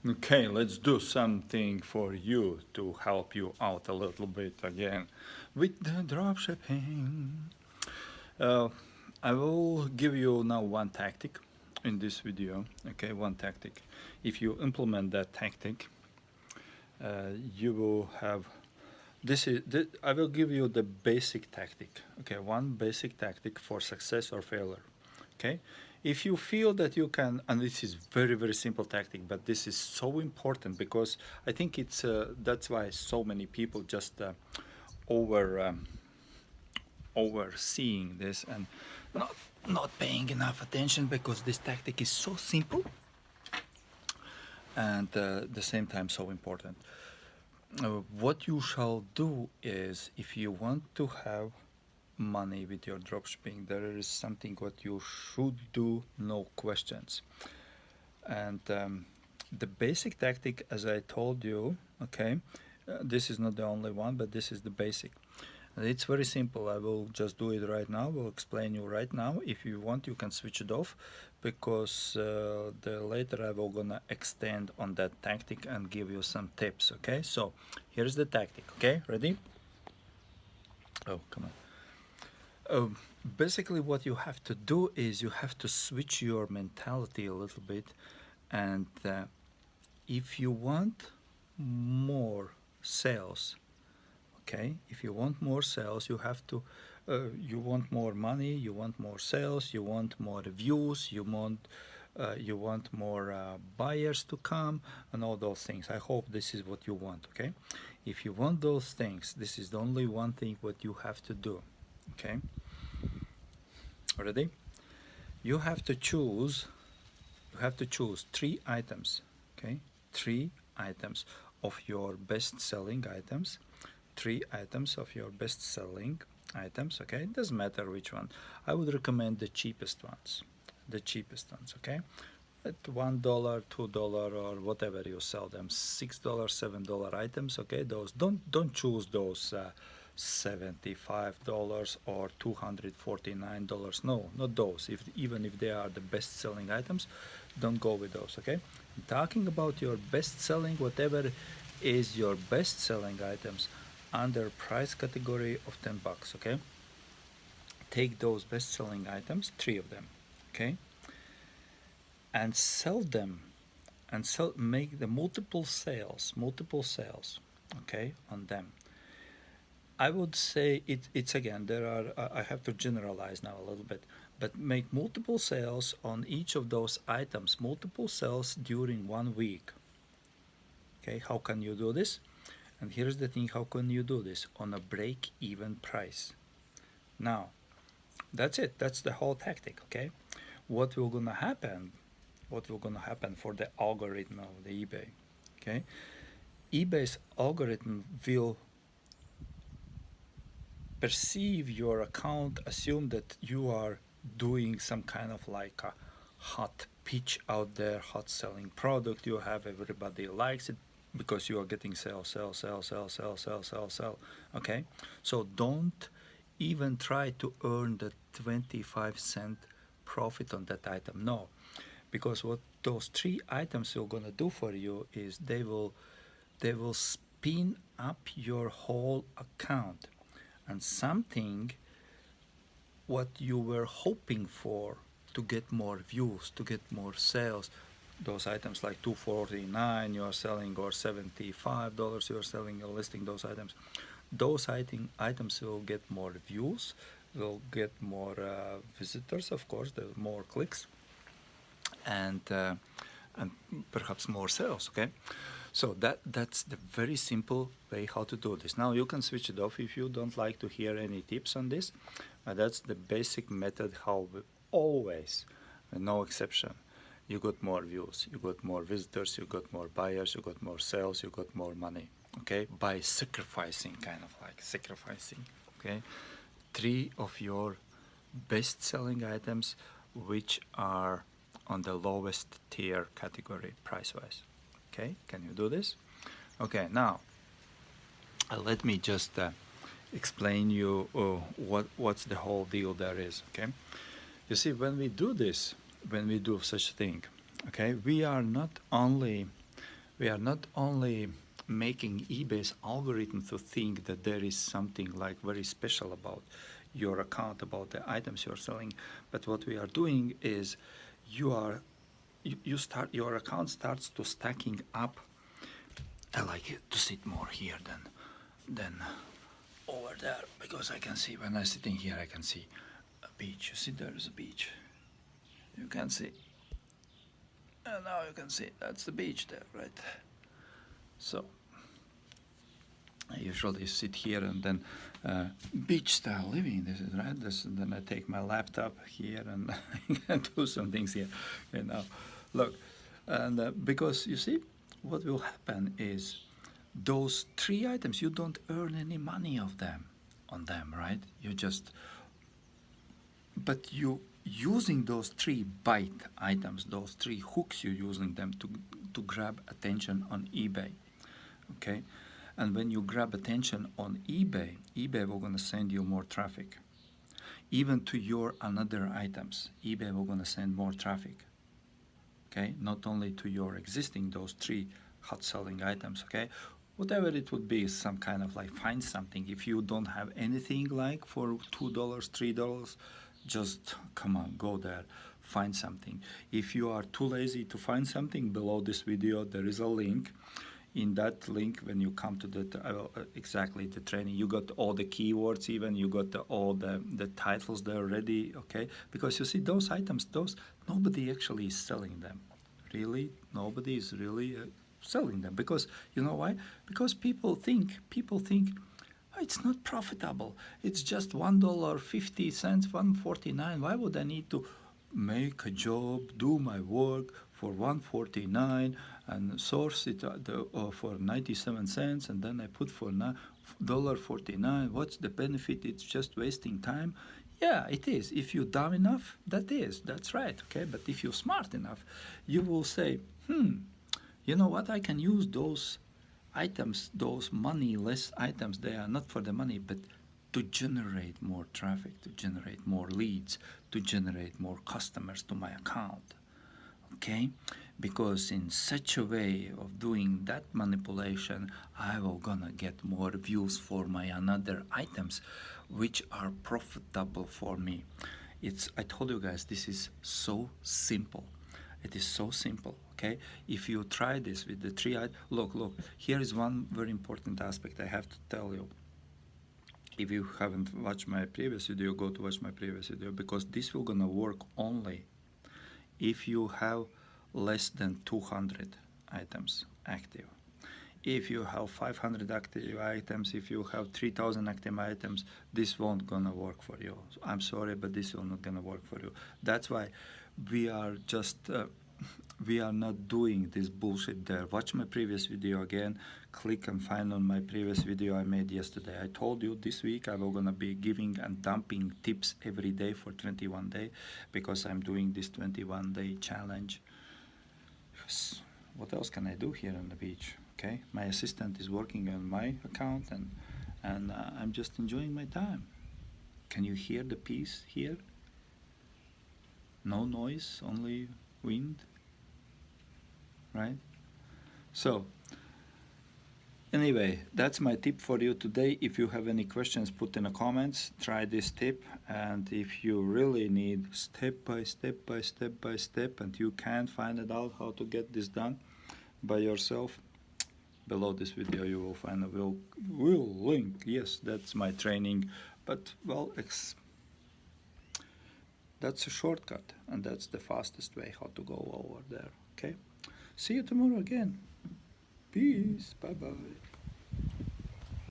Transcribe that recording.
Okay, let's do something for you to help you out a little bit again with the dropshipping. Uh, I will give you now one tactic in this video. Okay, one tactic. If you implement that tactic, you will have I will give you the basic tactic. Okay, one basic tactic for success or failure. Okay, if you feel that you can, and this is very simple tactic, but this is so important because I think it's that's why so many people just over overseeing this and not not paying enough attention because this tactic is so simple and at the same time so important. What you shall do is, if you want to have money with your dropshipping, there is something what you should do, no questions. And the basic tactic, as I told you, okay, this is not the only one, but this is the basic. It's very simple. I will just do it right now. We'll explain you right now. If you want, you can switch it off because the later I will gonna extend on that tactic and give you some tips. Okay, so here's the tactic. Okay, ready? Oh, come on. Basically, what you have to do is you have to switch your mentality a little bit, and if you want more sales, okay, if you want more sales, you have to you want more money, you want more sales, you want more views, you want more buyers to come, and all those things. I hope this is what you want. Okay, if you want those things, this is the only one thing what you have to do. Okay, ready? You have to choose three items. Okay, three items of your best selling items, three items of your best selling items. Okay, it doesn't matter which one. I would recommend the cheapest ones, okay, at $1, $2, or whatever you sell them, $6, $7 items. Okay, those don't choose those $75 or $249. No, not those. Even if they are the best selling items, don't go with those. Okay, I'm talking about your best selling, whatever is your best selling items under price category of $10. Okay, take those best selling items, three of them. Okay, and sell them, and make the multiple sales, okay, on them. I would say it's again, there are I have to generalize now a little bit, but make multiple sales on each of those items, multiple sales during 1 week. Okay, how can you do this? And here's the thing, how can you do this? On a break even price. Now, that's it, that's the whole tactic. Okay, what will gonna happen, for the algorithm of the eBay? Okay, eBay's algorithm will perceive your account, assume that you are doing some kind of like a hot pitch out there, hot selling product. You have, everybody likes it because you are getting sell. Okay, so don't even try to earn the 25-cent profit on that item. No, because what those three items are gonna do for you is they will spin up your whole account, and something what you were hoping for, to get more views, to get more sales. Those items like $249 you are selling, or $75 you are selling or listing those items. Those items will get more views, will get more visitors, of course, the more clicks, and perhaps more sales. Okay, so that's the very simple way how to do this. Now you can switch it off if you don't like to hear any tips on this. That's the basic method how we always, no exception, you got more views, you got more visitors, you got more buyers, you got more sales, you got more money. Okay, by sacrificing, kind of like sacrificing. Okay, three of your best selling items which are on the lowest tier category price wise. Okay, can you do this? Okay, now let me just explain you what's the whole deal there is. Okay, you see, when we do this, when we do such thing, okay, we are not only we are not only making eBay's algorithm to think that there is something like very special about your account, about the items you're selling, but what we are doing is you start, your account starts to stacking up. I like it to sit more here than over there, because I can see when I'm sitting here I can see a beach. You see there is a beach. You can see. And now you can see that's the beach there, right? So I usually sit here and then beach style living. This is right. Then I take my laptop here and I can do some things here. You know, look, and because you see, what will happen is those three items you don't earn any money of them on them, right? You just, but you using those three bite items, those three hooks, you're using them to grab attention on eBay, okay? And when you grab attention on eBay, eBay will gonna send you more traffic. Even to your another items, eBay will gonna send more traffic. Okay, not only to your existing those three hot selling items. Okay, whatever it would be, some kind of like find something. If you don't have anything like for $2, $3, just come on, go there, find something. If you are too lazy to find something, below this video there is a link. In that link, when you come to the exactly the training, you got all the keywords, even you got all the titles there ready, okay? Because you see those items, those nobody actually is selling them. Really, nobody is really selling them, because you know why? Because people think "Oh, it's not profitable. It's just $1.50, $1.49. Why would I need to make a job, do my work for $1.49 and source it for 97 cents, and then I put for $1.49? What's the benefit? It's just wasting time." Yeah, it is. If you're dumb enough, that's right, okay? But if you're smart enough, you will say, you know what, I can use those items, those money-less items. They are not for the money, but to generate more traffic, to generate more leads, to generate more customers to my account, okay? Because in such a way of doing that manipulation, I will gonna get more views for my another items, which are profitable for me. I told you guys, this is so simple. It is so simple, okay? If you try this with the three items, look, here is one very important aspect I have to tell you. If you haven't watched my previous video, go to watch my previous video, because this will gonna work only if you have less than 200 items active. If you have 500 active items, if you have 3,000 active items, this won't gonna work for you. I'm sorry, but this will not gonna work for you. That's why we are just we are not doing this bullshit there. Watch my previous video again. Click and find on my previous video I made yesterday. I told you this week I will gonna be giving and dumping tips every day for 21 days, because I'm doing this 21-day challenge. Because what else can I do here on the beach? Okay, my assistant is working on my account, and I'm just enjoying my time. Can you hear the peace here? No noise, only wind, right? So anyway, that's my tip for you today. If you have any questions, put in the comments. Try this tip, and if you really need step by step, and you can't find it out how to get this done by yourself, below this video you will find a will link. Yes, that's my training, but well, that's a shortcut, and that's the fastest way how to go over there. Okay, see you tomorrow again. Peace. Bye bye.